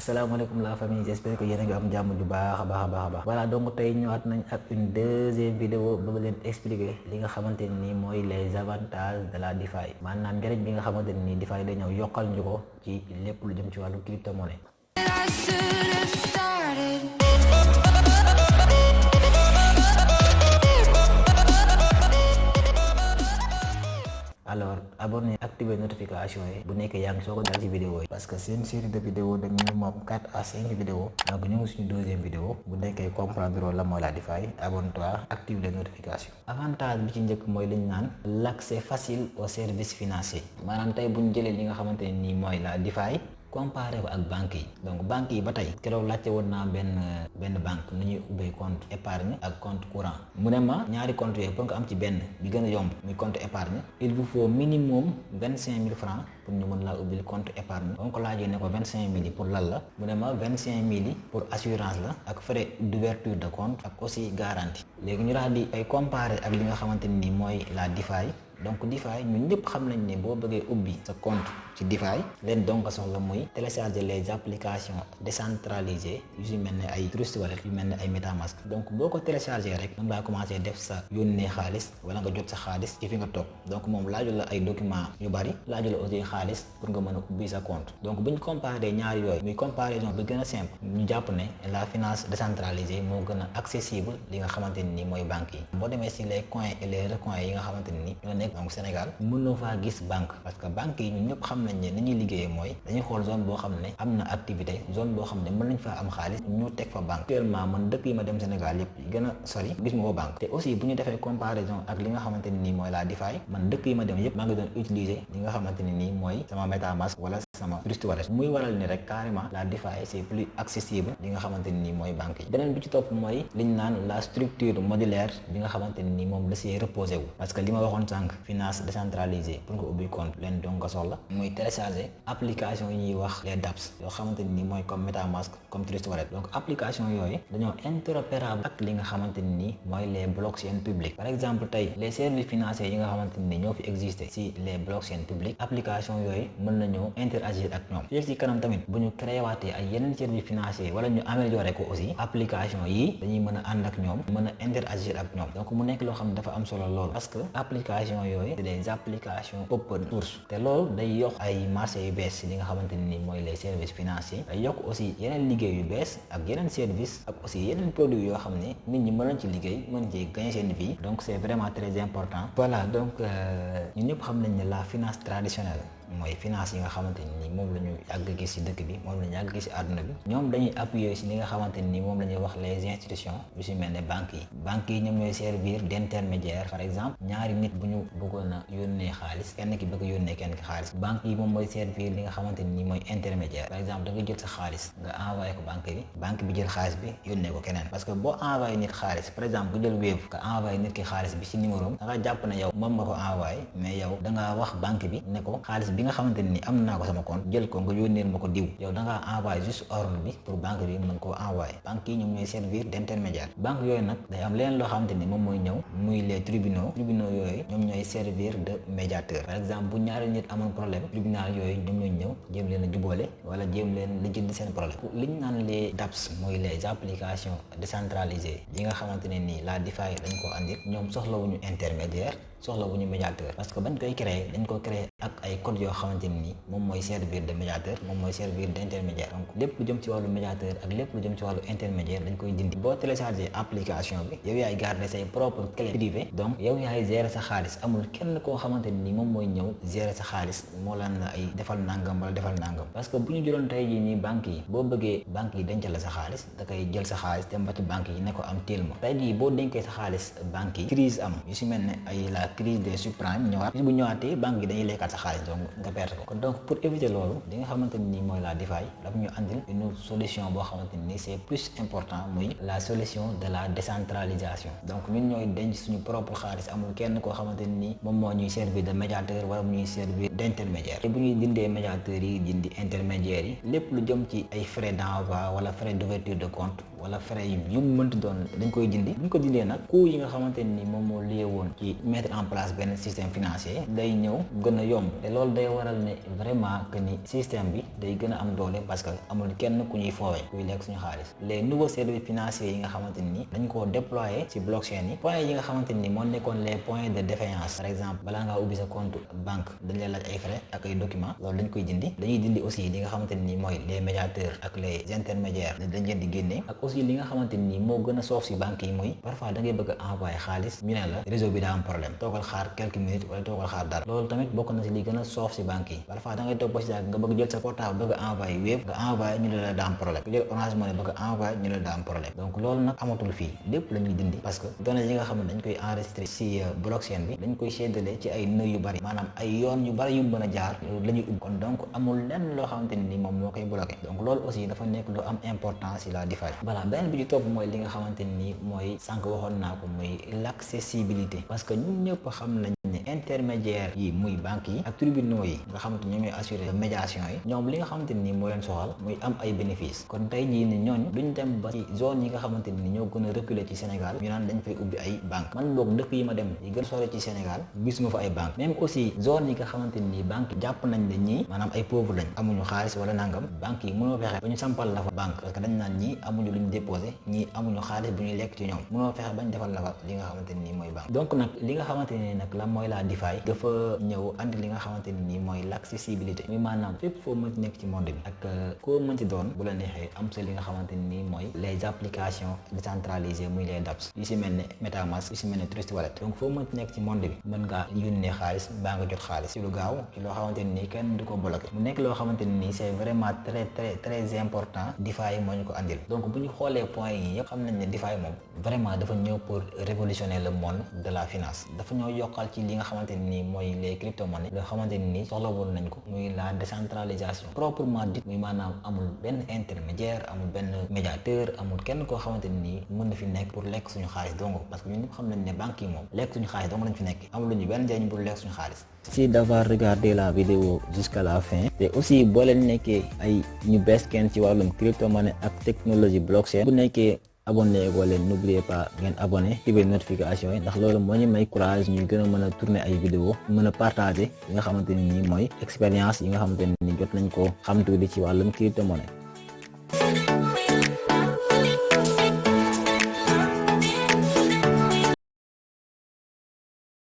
Assalamualaikum la famille, j'espère que yéen a ngi am jàmm ju baax a baax. Voilà, donc tey ñëwaat nañ ak une deuxième vidéo bëgg leen expliquer li nga xamante ni mooy les avantages de la DeFi, maanaam njëriñ bi nga xamante ni DeFi da ñëw yokkal ñu ko ci lépp lu jëm ci wàllu crypto-monnaie. Alors abonné activer notification yi bu nekkee yaa ngi soog a dal ci vidéo yi parce que c'est une série de vidéos dañu moom 4 à 5 vidéos donc ñu ngi suñu deuxième vidéo bu nekkee comprendre la mooy la DeFi abonne-toi active les notifications. Avantage bi ci njëkk mooy li ñu naan l'accès facile aux services financiers, maanaam tey bu ñu jëlee li nga xamante ne nii mooy la DeFi comparé ko ak banque yi. Donc banque yi ba tey keroog laajte woon naa benn banque nu ñuy ubbee compte épargne ak compte courant, mu ne ma ñaari compte yooyu pour nga am ci benn bi gën a yomb muy compte épargne il vous faut minimum 25 000 francs pour ñu mën laa ubbil compte épargne. ba nga ko laajee ne ko 25 000 yi pour lan la, mu ne ma 25 000 yi pour assurance la ak frais d'ouverture de compte ak aussi garantie. léegi ñu daal di ay comparé ak li nga xamante ni mooy la DeFi. Donc DeFi ñun ñëpp xam nañ ne boo bëggee ubbi sa compte ci DeFi leen donc soxla muy télécharger les applications décentralisées yu si mel ne ay Trust Wallet yu mel ne ay MetaMask. Donc boo ko télécharger rek mën ngaa commencer def sa yónnee xaalis wala nga jot sa xaalis ci fi nga toog. Donc moom laaju la ay documents yu bari, laaju la aussi xaalis pour nga mën a ubbi sa compte. Donc bu ñu comparer ñaari yooyu muy comparaison bi gën a simple, ñu jàpp ne la finance décentralisée moo gën a accessible li nga xamante ni mooy banques yi. Boo demee si les coins et les recoins yi nga xamante ni donc Sénégal mënoo faa gis banque parce que banque yi ñun ñëpp xam nañ ne ni ñuy liggéeyee mooy dañuy xool zone boo xam ne am na activité, zone boo xam ne mën nañ faa am xaalis ñu teg fa banque. Actuellement man dëkk yi ma dem Sénégal yëpp yi gën a sori gis ma ko banque. Te aussi bu ñu defee comparaison ak li nga xamante ne nii mooy la DeFi, man dëkk yi ma dem yëpp maa ngi doon utiliser li nga xamante ne nii mooy sama MetaMask wala sama Trust Wallet, muy waral ni rek carrément la DeFi c'est plus accessible li nga xamante ne nii mooy banque yi. Beneen bi ci topp mooy liñ naan la structure modulaire bi nga xamante ne nii moom da see reposé wu, parce que li ma waxoon sànq finance décentralisée pour nga ubbi compte leen donc nga soxla muy télécharger application yi ñuy wax les dApps yoo xamante ni mooy comme MetaMask comme Trust Wallet. Donc application yooyu dañoo interopérable ak li nga xamante ni mooy les blockchains publiques. Par exemple tey les services financiers yi nga xamante ni ñoo fi existé si les blockchains publiques, application yooyu mën nañoo interagir ak ñoom. Fii ci kanam tamit bu ñu créé waatee ay yeneen services financiers wala ñu améliorer ko aussi, application yi dañuy mën a ànd ak ñoom, mën a interagir ak ñoom. Donc mu nekk loo xam ne dafa am solo lool parce que application yooyu c'est des applications open source te loolu day yokk ay marché yu bees li nga xamante ni mooy les services financiers, day yokk aussi yeneen liggéey yu bees ak yeneen service ak aussi yeneen produits yoo xam ne nit ñi mën nañ ci liggéey, mën ci gagner seen vie. Donc c'est vraiment très important. Voilà, donc ñun ñëpp xam nañ ne la finance traditionnelle mooy finance yi nga xamante ni moom la ñu yàgg gis ci dëkk bi, moom la ñu yàgg gis ci àdduna bi. ñoom dañuy appuyer ci li nga xamante ni moom la ñuy wax les institutions yu ci mel ne banques yi ñoom ñooy servir d'intermédiaire. Par exemple ñaari nit bu ñu bëggoon a yónnee xaalis, kenn ki bëgg a yónnee kenn ki xaalis, banque yi moom mooy servir li nga xamante ni mooy intermédiaire. Par exemple da nga jël sa xaalis nga envoyé ko banque bi jël xaalis bi yónnee ko keneen, parce que boo envoyé nit xaalis, par exemple nga jël Wave nga envoyé nit ki xaalis bi ci numéro da nga jàpp ne yow moom nga ko envoyé, mais yow da ngaa wax banque bi ne ko xaalis bi nga xamante ni am naa ko sama compte jël ko nga yónneel ma ko diw, yow da ngaa envoyé juste ordre bi pour banque bi mën koo envoyé. Banque yi ñoom ñooy servir d'intermédiaire. Banque yooyu nag day am leneen loo xamante ni moom mooy ñëw muy les tribunaux yooyu ñoom ñooy servir de médiateur. Par exemple bu ñaari nit amoon problème, tribunal yooyu ñoom ñooy ñëw jéem leen a jubóole wala jéem leen lijjanti seen problème. liñ naan les dApps mooy les applications décentralisées yi nga xamante ne nii la DeFi dañ ko andi, ñoom soxlawuñu intermédiaire, soxlawuñu médiateur, parce que bañ koy créer dañ ko créer ak ay code yoo xamante ni moom mooy servir de médiateur, moom mooy servir d'intermédiaire. Donc lépp lu jëm ci wàllu médiateur ak lépp lu jëm ci wàllu intermédiaire dañ koy dindi. Boo télécharger application bi yow yaay garder say propres clés privées, donc yow yaay gérer sa xaalis, amul kenn koo xamante ni moom mooy ñëw gérer sa xaalis moo laan ay defal nangam wala defal nangam. Parce que bu ñu jëloon tey jii nii banques yi, boo bëggee banque yi dencal la sa xaalis da koy jël sa xaalis dem ba ci banque yi ne ko am téel ma. Tey jii boo denkee sa xaalis banque yi, crise am yu si mel ne ay la crise des subprimes ñëwaat, bis bu ñëwaatee banque yi dañuy lekkaat sa xaalis donc nga perte ko. Kon donc pour éviter loolu li nga xamante ni mooy la DeFi daf ñu andil une solution boo xamante ni c'est plus important, muy la solution de la décentralisation. Donc ñun ñooy denc suñu propre xaalis, amul kenn koo xamante ni moom moo ñuy servir de médiateur wala mu ñuy servir d'intermédiaire. te bu ñuy dindee médiateurs yi dindi intermédiaires yi, lépp lu jëm ci ay frais d'envoi wala frais d'ouverture de compte wala frais yu mu mënti doon dañ koy dindi. bu ñu ko dindee nag coût yi nga xamante ni moom moo lié woon ci mettre en place benn système financier day ñëw gën a yomb te loolu day waral ne vraiment que ni système bi day gën a am doole parce que amul kenn ku ñuy foowee kuy lekk suñu xaalis. Les nouveaux services financiers yi nga xamante ni dañ koo déployer ci blockchain yi points yi nga xamante ni moo nekkoon les points de défaillance par exemple balaa ngaa ubbi sa compte banque dañ lay laaj ay frais ak ay documents loolu dañ koy dindi. dañuy dindi aussi li nga xamante ni mooy les médiateurs ak les intermédiaires dañ leen di génne ak aussi li nga xamante ni moo gën a soof si banque yi mooy parfois da ngay bëgg a envoyer xaalis ñu ne la réseau bi daa am problème toogal xaar quelques minutes wala toogal xaar dara loolu tamit bokk na si li gën a soof si banque yi parfois da ngay toog ba si yàgg nga bëgg jël sa portable bëgg a envoyer Wave nga envoyer ñu ne la daa am problème ku jël Orange Money bëgg a envoyer ñu ne la daa am problème donc loolu nag amatul fii lépp la ñuy dindi parce que données yi nga xam ne dañ koy enregistrer si blockchain bi dañ koy séddale ci ay nœuds yu bari maanaam ay yoon yu bari yu mën a jaar la ñuy ubbi kon donc amul lenn loo xamante ni moom moo koy bloqué donc loolu aussi dafa nekk lu am importance si la DeFi. voilà beneen bi ci topp mooy li nga xamante ni mooy sànq waxoon naa ko muy l'accessibilité parce que ñun ñëpp xam nañ ne intermédiaire yi muy banques yi ak tribunaux yi nga xamante ñoom ñooy assurer médiation yi ñoom li nga xamante ni moo leen soxal muy am ay bénéfices kon tey jii ni ñooñu duñ dem ba ci zone yi nga xamante ni ñoo gën a reculer ci Sénégal ñu naan dañ fay ubbi ay banque man boog dëkk yi ma dem yi gën a sore ci Sénégal gisuma fa ay banque même aussi zone yi nga xamante ni banque jàpp nañ ne ñii maanaam ay pauvre lañ amuñu xaalis wala nangam banque yi mënoo fexe ba ñu sampal la fa banque parce que dañ naan ñii amuñu luñ déposé ñii amuñu xaalis bu ñuy lekk ci ñoom mënoo fexe bañ defal la fa li nga xamante ni mooy banque donc nag li nga xamante ni nag la mooy la DeFi dafa ñëw andi li nga xamante ni mooy l'accessibilité muy maanaam fépp foo mënti nekk ci monde bi ak koo mënti doon bu la neexee am sa li nga xamante ni mooy les applications décentralisées muy les dApps yu si mel ne MetaMask yu si mel ne Trust Wallet donc foo mënti nekk ci monde bi mën ngaa yónnee xaalis mbaa nga jot xaalis ci lu gaaw ci loo xamante ni kenn du ko bloqué mu nekk loo xamante ni c'est vraiment très important DeFi moo ñu ko andil donc bu ñu xoolee points yi yëpp xam nañ ne DeFi moom vraiment dafa ñëw pour révolutionner le monde de la finance dafa ñoo yokkal ci li nga xamante ni mooy les crypto-monnaies loo xamante ni soxla woon nañ ko muy la décentralisation proprement dit muy maanaam amul benn intermédiaire amul benn médiateur amul kenn koo xamante ni mën na fi nekk pour lekk suñu xaalis donc parce que ñun ñëpp xam nañ ne banques yi moom lekk suñu xaalis donc lañ fi nekk amul lu ñu benn njëriñ pour lekk suñu xaalis. Merci d'avoir regardé la vidéo jusqu'à la fin te aussi boo leen nekkee ay ñu bees kenn ci wàllum crypto-monnaie ak technologie blockchain bu nekkee abonné ko leen n'oubliez pas ngeen abonné activer notification yi ndax loolu moo ñu may courage ñuy gën a mën a tourner ay vidéo mën a partager yi nga xamante ni mooy expérience yi nga xamante ni jot nañ ko xam tuuti ci wàllum crypto-monnaie.